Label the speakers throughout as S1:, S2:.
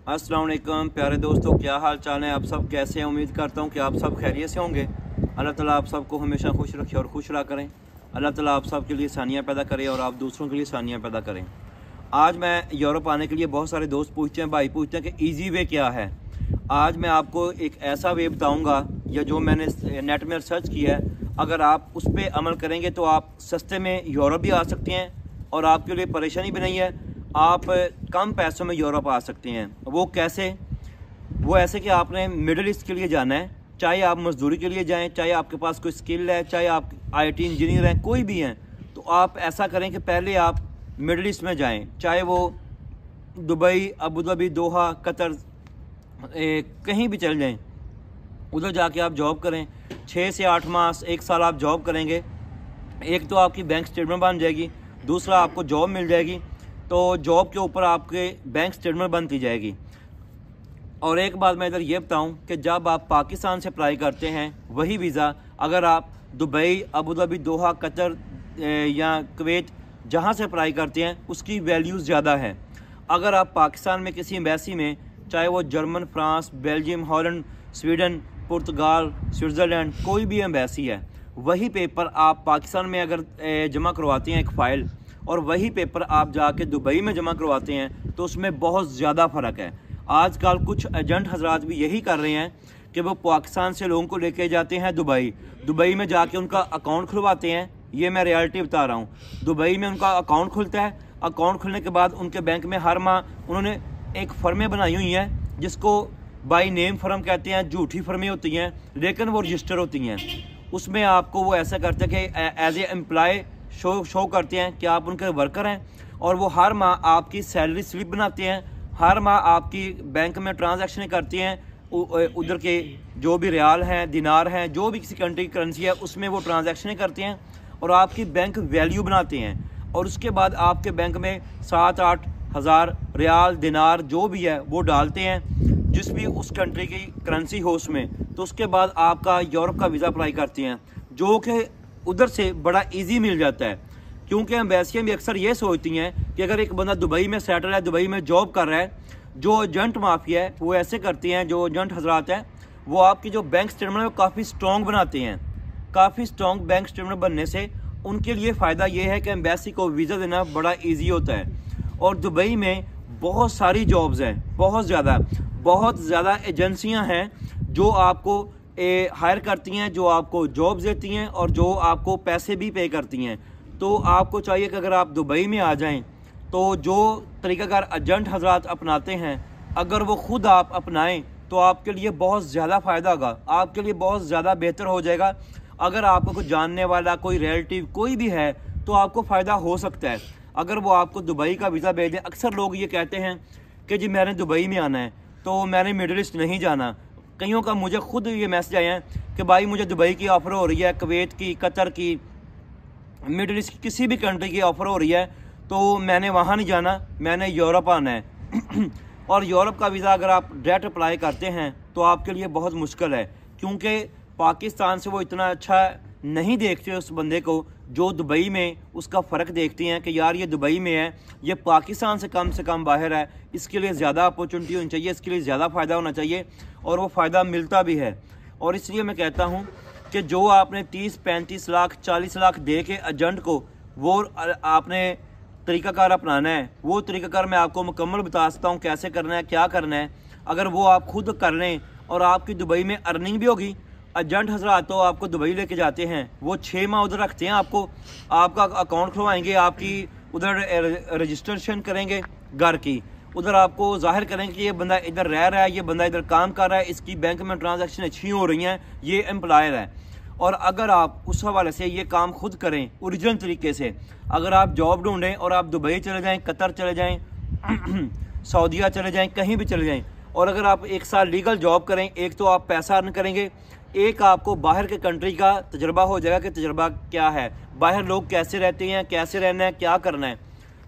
S1: अस्सलाम वालेकुम प्यारे दोस्तों, क्या हाल चाल है? आप सब कैसे हैं? उम्मीद करता हूं कि आप सब खैरियत से होंगे। अल्लाह ताला आप सबको हमेशा खुश रखे और खुश रहा करें। अल्लाह ताला आप सब के लिए आसानियाँ पैदा करें और आप दूसरों के लिए आसानियाँ पैदा करें। आज मैं यूरोप आने के लिए बहुत सारे दोस्त पूछते हैं, भाई पूछते हैं कि ईजी वे क्या है। आज मैं आपको एक ऐसा वे बताऊँगा या जो मैंने नेट में रिसर्च किया है, अगर आप उस पर अमल करेंगे तो आप सस्ते में यूरोप भी आ सकते हैं और आपके लिए परेशानी भी नहीं है। आप कम पैसों में यूरोप आ सकते हैं। वो कैसे? वो ऐसे कि आपने मिडिल ईस्ट के लिए जाना है, चाहे आप मजदूरी के लिए जाएं, चाहे आपके पास कोई स्किल है, चाहे आप आईटी इंजीनियर हैं, कोई भी हैं, तो आप ऐसा करें कि पहले आप मिडिल ईस्ट में जाएं, चाहे वो दुबई, अबू धाबी, दोहा, कतर, कहीं भी चल जाएं। उधर जाके आप जॉब करें, 6 से 8 मास 1 साल आप जॉब करेंगे। एक तो आपकी बैंक स्टेटमेंट बन जाएगी, दूसरा आपको जॉब मिल जाएगी, तो जॉब के ऊपर आपके बैंक स्टेटमेंट बनती जाएगी। और एक बात मैं इधर ये बताऊं कि जब आप पाकिस्तान से अप्लाई करते हैं वही वीज़ा अगर आप दुबई, अबू धाबी, दोहा, कतर या कुवैत जहां से अप्लाई करते हैं उसकी वैल्यूज़ ज़्यादा है। अगर आप पाकिस्तान में किसी एम्बेसी में, चाहे वो German, France, Belgium, Holland, Sweden, पुर्तगाल, स्विट्ज़रलैंड, कोई भी एम्बेसी है, वही पेपर आप पाकिस्तान में अगर जमा करवाते हैं एक फ़ाइल, और वही पेपर आप जाके दुबई में जमा करवाते हैं, तो उसमें बहुत ज़्यादा फ़र्क है। आजकल कुछ एजेंट हजरात भी यही कर रहे हैं कि वो पाकिस्तान से लोगों को लेके जाते हैं दुबई में जाके उनका अकाउंट खुलवाते हैं। ये मैं रियलिटी बता रहा हूँ। दुबई में उनका अकाउंट खुलता है, अकाउंट खुलने के बाद उनके बैंक में हर माह उन्होंने एक फर्में बनाई हुई हैं जिसको बाई नेम फर्म कहते हैं। झूठी फर्में होती हैं लेकिन वो रजिस्टर होती हैं। उसमें आपको वो ऐसा करते हैं कि एज ए एम्प्लॉय शो करते हैं कि आप उनके वर्कर हैं, और वो हर माह आपकी सैलरी स्लिप बनाते हैं, हर माह आपकी बैंक में ट्रांजैक्शन करते हैं। उधर के जो भी रियाल हैं, दिनार हैं, जो भी किसी कंट्री की करेंसी है उसमें वो ट्रांजैक्शन करते हैं और आपकी बैंक वैल्यू बनाते हैं। और उसके बाद आपके बैंक में 7-8 हज़ार रियाल, दिनार जो भी है वो डालते हैं, जिस भी उस कंट्री की करेंसी हो उसमें। तो उसके बाद आपका यूरोप का वीज़ा अप्लाई करते हैं, जो कि उधर से बड़ा इजी मिल जाता है। क्योंकि एम्बेसियाँ भी अक्सर ये सोचती हैं कि अगर एक बंदा दुबई में सेटल है, दुबई में जॉब कर रहा है, जो एजेंट माफिया है वो ऐसे करते हैं, जो एजेंट हजरात हैं वो आपकी जो बैंक स्टेटमेंट है वो काफ़ी स्ट्रॉन्ग बनाते हैं। काफ़ी स्ट्रॉन्ग बैंक स्टेटमेंट बनने से उनके लिए फ़ायदा ये है कि एम्बेसी को वीज़ा देना बड़ा ईजी होता है। और दुबई में बहुत सारी जॉब्स हैं, बहुत ज़्यादा एजेंसियाँ हैं जो आपको हायर करती हैं, जो आपको जॉब्स देती हैं और जो आपको पैसे भी पे करती हैं। तो आपको चाहिए कि अगर आप दुबई में आ जाएं तो जो तरीक़ाकार एजेंट हजरात अपनाते हैं, अगर वो ख़ुद आप अपनाएं तो आपके लिए बहुत ज़्यादा फ़ायदा होगा, आपके लिए बहुत ज़्यादा बेहतर हो जाएगा। अगर आपको कोई जानने वाला, कोई रिलेटिव कोई भी है तो आपको फ़ायदा हो सकता है अगर वो आपको दुबई का वीज़ा भेज दें। अक्सर लोग ये कहते हैं कि जी मैंने दुबई में आना है तो मैंने मिडिल ईस्ट नहीं जाना। कईयों का मुझे खुद ये मैसेज आए हैं कि भाई मुझे दुबई की ऑफ़र हो रही है, कुवैत की, कतर की, मिडिल ईस्ट की किसी भी कंट्री की ऑफ़र हो रही है, तो मैंने वहाँ नहीं जाना, मैंने यूरोप आना है। और यूरोप का वीज़ा अगर आप डायरेक्ट अप्लाई करते हैं तो आपके लिए बहुत मुश्किल है, क्योंकि पाकिस्तान से वो इतना अच्छा नहीं देखते उस बंदे को जो दुबई में उसका फ़र्क देखते हैं कि यार ये दुबई में है, ये पाकिस्तान से कम बाहर है, इसके लिए ज़्यादा अपॉर्चुनिटी होनी चाहिए, इसके लिए ज़्यादा फ़ायदा होना चाहिए, और वो फ़ायदा मिलता भी है। और इसलिए मैं कहता हूँ कि जो आपने 30-35 लाख 40 लाख दे के एजेंट को वो आपने तरीक़ाकार अपनाना है, वो तरीक़ाकार मैं आपको मुकम्मल बता सकता हूँ कैसे करना है, क्या करना है। अगर वो आप खुद कर लें और आपकी दुबई में अर्निंग भी होगी। एजेंट हजरात तो आपको दुबई लेके जाते हैं, वो 6 माह उधर रखते हैं आपको, आपका अकाउंट खुलवाएंगे, आपकी उधर रजिस्ट्रेशन करेंगे घर की, उधर आपको जाहिर करेंगे कि ये बंदा इधर रह रहा है, ये बंदा इधर काम कर रहा है, इसकी बैंक में ट्रांजैक्शन अच्छी हो रही हैं, ये एम्प्लॉयर है। और अगर आप उस हवाले से ये काम खुद करें ओरिजिनल तरीके से, अगर आप जॉब ढूंढें और आप दुबई चले जाएँ, कतर चले जाएँ, सऊदीया चले जाएँ, कहीं भी चले जाएँ, और अगर आप 1 साल लीगल जॉब करें, एक तो आप पैसा अर्न करेंगे, एक आपको बाहर के कंट्री का तजर्बा हो जाएगा कि तजर्बा क्या है, बाहर लोग कैसे रहते हैं, कैसे रहना है, क्या करना है।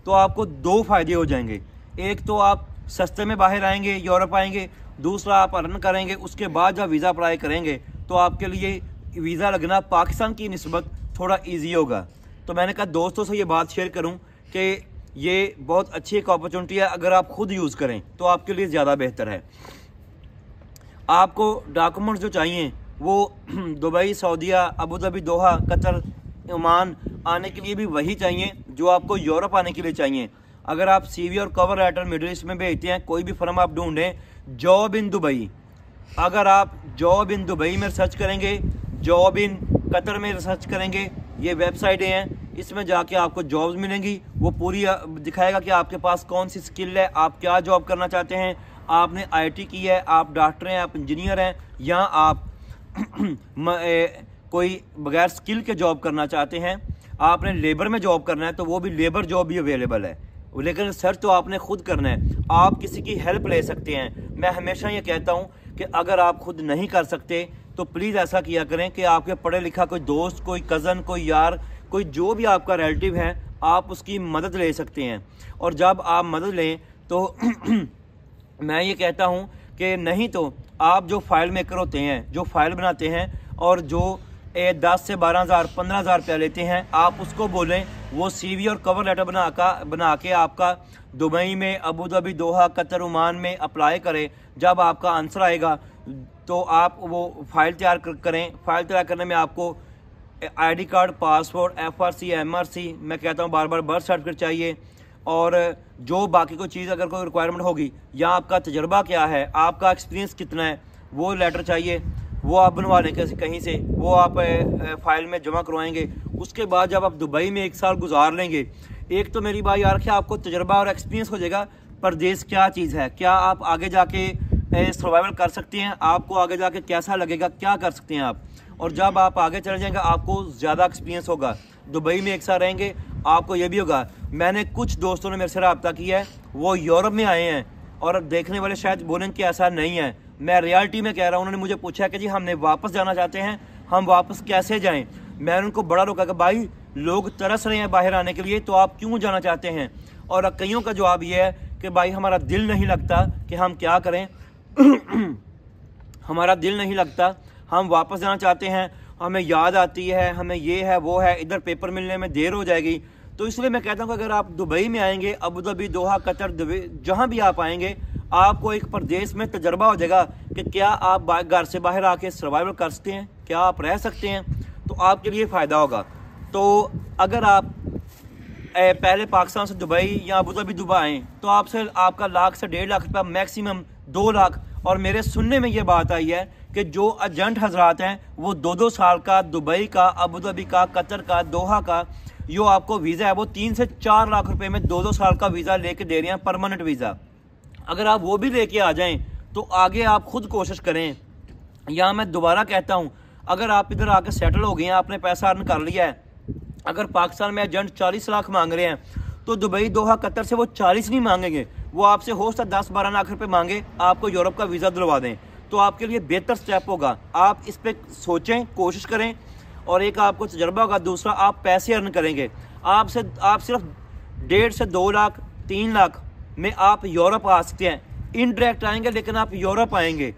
S1: तो आपको 2 फ़ायदे हो जाएंगे। एक तो आप सस्ते में बाहर आएंगे, यूरोप आएंगे, दूसरा आप अर्न करेंगे। उसके बाद जब वीज़ा अप्लाई करेंगे तो आपके लिए वीज़ा लगना पाकिस्तान की निस्बत थोड़ा ईजी होगा। तो मैंने कहा दोस्तों से ये बात शेयर करूँ कि ये बहुत अच्छी एक अपॉर्चुनिटी है। अगर आप खुद यूज़ करें तो आपके लिए ज़्यादा बेहतर है। आपको डॉक्यूमेंट्स जो चाहिए वो दुबई, सऊदीया, अबू धाबी, दोहा, कतर, ओमान आने के लिए भी वही चाहिए जो आपको यूरोप आने के लिए चाहिए। अगर आप CV और कवर लेटर मिडिल ईस्ट में भेजते हैं, कोई भी फर्म आप ढूंढें, जॉब इन दुबई, अगर आप जॉब इन दुबई में सर्च करेंगे, जॉब इन कतर में सर्च करेंगे, ये वेबसाइटें हैं, इसमें जाके आपको जॉब्स मिलेंगी। वो पूरी दिखाएगा कि आपके पास कौन सी स्किल है, आप क्या जॉब करना चाहते हैं, आपने IT की है, आप डॉक्टर हैं, आप इंजीनियर हैं, या आप कोई बगैर स्किल के जॉब करना चाहते हैं, आपने लेबर में जॉब करना है तो वो भी लेबर जॉब भी अवेलेबल है। लेकिन सर्च तो आपने खुद करना है, आप किसी की हेल्प ले सकते हैं। मैं हमेशा ये कहता हूँ कि अगर आप खुद नहीं कर सकते तो प्लीज़ ऐसा किया करें कि आपके पढ़े लिखा कोई दोस्त, कोई कज़न, कोई यार, कोई जो भी आपका रिलेटिव है, आप उसकी मदद ले सकते हैं। और जब आप मदद लें तो मैं ये कहता हूँ कि नहीं तो आप जो फाइल मेकर होते हैं, जो फाइल बनाते हैं और जो 10 से 12,000 15,000 रुपया लेते हैं, आप उसको बोलें वो CV और कवर लेटर बना के आपका दुबई में, अबू धाबी, दोहा, कतर, ओमान में अप्लाई करें। जब आपका आंसर आएगा तो आप वो फाइल तैयार करें। फाइल तैयार करने में आपको ID card, passport, FRC, MRC, मैं कहता हूँ बार बार बर्थ सर्टिफिकेट चाहिए, और जो बाकी कोई चीज़ अगर कोई रिक्वायरमेंट होगी, या आपका तजर्बा क्या है, आपका एक्सपीरियंस कितना है, वो लेटर चाहिए, वो आप बनवा लें कहीं से, वो आप फाइल में जमा करवाएंगे। उसके बाद जब आप दुबई में 1 साल गुजार लेंगे, एक तो मेरी बात यार कि आपको तजर्बा और एक्सपीरियंस हो जाएगा, परदेश क्या चीज़ है, क्या आप आगे जाके सर्वाइवल कर सकते हैं, आपको आगे जाके कैसा लगेगा, क्या कर सकते हैं आप। और जब आप आगे चले जाएंगे आपको ज़्यादा एक्सपीरियंस होगा। दुबई में 1 साल रहेंगे, आपको ये भी होगा। मैंने कुछ दोस्तों ने मेरे से रब्ता किया है, वो यूरोप में आए हैं, और देखने वाले शायद बोलेंगे कि ऐसा नहीं है, मैं रियलिटी में कह रहा हूँ। उन्होंने मुझे पूछा कि जी हमने वापस जाना चाहते हैं, हम वापस कैसे जाएं। मैंने उनको बड़ा रोका कि भाई लोग तरस रहे हैं बाहर आने के लिए, तो आप क्यों जाना चाहते हैं। और कईयों का जवाब ये है कि भाई हमारा दिल नहीं लगता कि हम क्या करें हमारा दिल नहीं लगता, हम वापस जाना चाहते हैं, हमें याद आती है, हमें ये है वो है, इधर पेपर मिलने में देर हो जाएगी। तो इसलिए मैं कहता हूँ कि अगर आप दुबई में आएंगे, अबू धाबी, दोहा, कतर, जहाँ भी आप आएंगे, आपको एक प्रदेश में तजर्बा हो जाएगा कि क्या आप घर से बाहर आके सर्वाइवल कर सकते हैं, क्या आप रह सकते हैं, तो आपके लिए फ़ायदा होगा। तो अगर आप पहले पाकिस्तान से दुबई या अबू धाबी दुबई आएँ तो आपका लाख से 1.5 लाख रुपया, मैक्सिमम 2 लाख। और मेरे सुनने में ये बात आई है कि जो एजेंट हजरात हैं वो 2-2 साल का दुबई का, अबू धाबी का, कतर का, दोहा का जो आपको वीज़ा है वो 3 से 4 लाख रुपए में 2-2 साल का वीज़ा लेके दे रहे हैं, परमानेंट वीज़ा। अगर आप वो भी लेके आ जाएं तो आगे आप खुद कोशिश करें। या मैं दोबारा कहता हूं, अगर आप इधर आके सेटल हो गए हैं, आपने पैसा अर्न कर लिया है, अगर पाकिस्तान में एजेंट 40 लाख मांग रहे हैं तो दुबई, दोहा, कतर से वो 40 नहीं मांगेंगे, वो आपसे हो सकता 10-12 लाख रुपए मांगे, आपको यूरोप का वीज़ा दिलवा दें। तो आपके लिए बेहतर स्टेप होगा। आप इस पर सोचें, कोशिश करें, और एक आपको तजर्बा होगा, दूसरा आप पैसे अर्न करेंगे। आप सिर्फ 1.5 से 2 लाख 3 लाख में आप यूरोप आ सकते हैं। इनडायरेक्ट आएंगे लेकिन आप यूरोप आएंगे।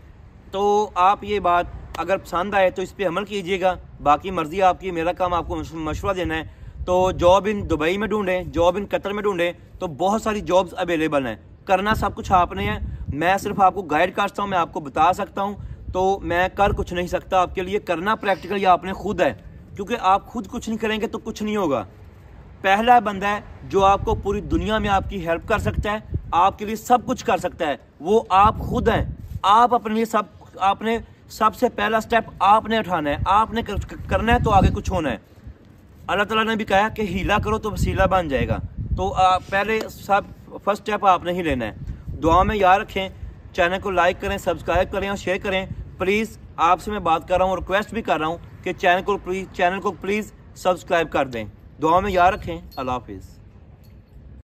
S1: तो आप ये बात अगर पसंद आए तो इस पर अमल कीजिएगा, बाकी मर्जी आपकी, मेरा काम आपको मशवरा देना है। तो जॉब इन दुबई में ढूंढें, जॉब इन कतर में ढूंढें, तो बहुत सारी जॉब्स अवेलेबल हैं। करना सब कुछ आपने है, मैं सिर्फ आपको गाइड कर सकता हूँ, मैं आपको बता सकता हूँ, तो मैं कर कुछ नहीं सकता आपके लिए। करना प्रैक्टिकली आपने खुद है, क्योंकि आप खुद कुछ नहीं करेंगे तो कुछ नहीं होगा। पहला बंदा है जो आपको पूरी दुनिया में आपकी हेल्प कर सकता है, आपके लिए सब कुछ कर सकता है, वो आप खुद हैं। आप अपने लिए आपने सबसे पहला स्टेप आपने उठाना है, आपने करना है तो आगे कुछ होना है। अल्लाह ताला ने भी कहा कि हीला करो तो वसीला बन जाएगा। तो पहले फर्स्ट स्टेप आपने ही लेना है। दुआ में याद रखें, चैनल को लाइक करें, सब्सक्राइब करें और शेयर करें। प्लीज़ आपसे मैं बात कर रहा हूँ, रिक्वेस्ट भी कर रहा हूँ कि चैनल को प्लीज़ सब्सक्राइब कर दें। दुआ में याद रखें। अल्लाह हाफिज़।